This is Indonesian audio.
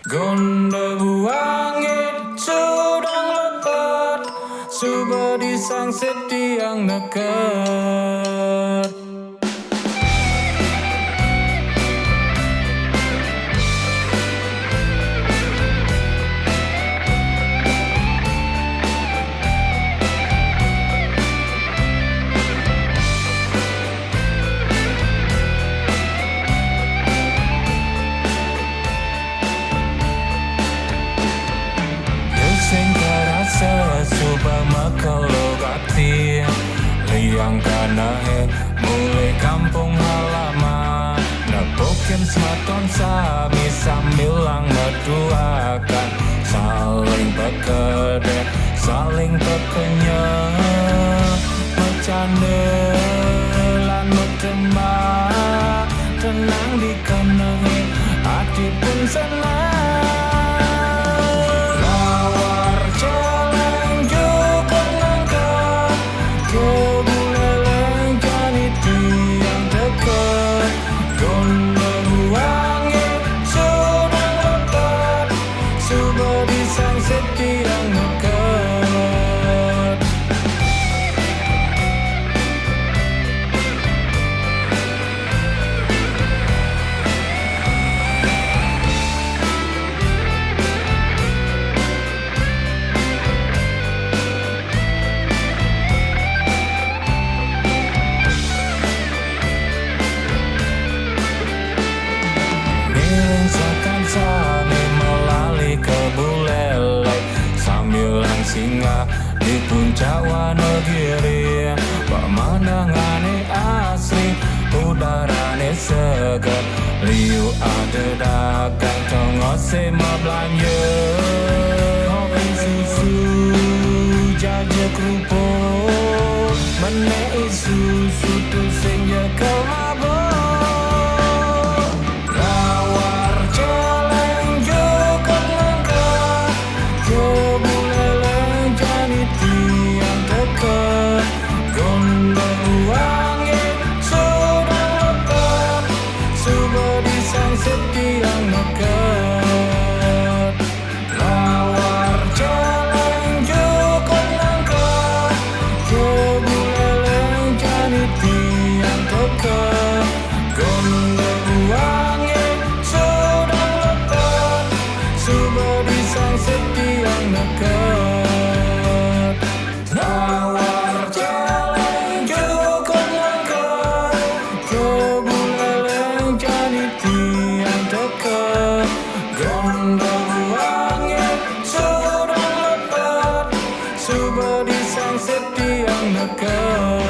Gondobuangit sudah lebat, subadi sang setiang nekat. Sing terasa subah makalogati liang kanahe mulai kampung halaman napokin sematon sami sambilang berduakan saling bekerja saling pekenya bercanda lan bertema tenang di kanahe hati pun senang. Sami melalui kebulele sambilan singa di puncak Wonogiri, pemandangannya asri udaranya segar liu ada dagang tengose belanja kopi susu jajak kerupuk menei susu tuh senja kelabok. Setiang nekat lawar jalan cukup langkah kebuleleng jadi tiang dekat gondobuangit sudah lepat subadi sang setiang nekat lawar jalan cukup langkah kebuleleng jadi tiang gondobuangit sudah lepat subadi sang setiang nekat.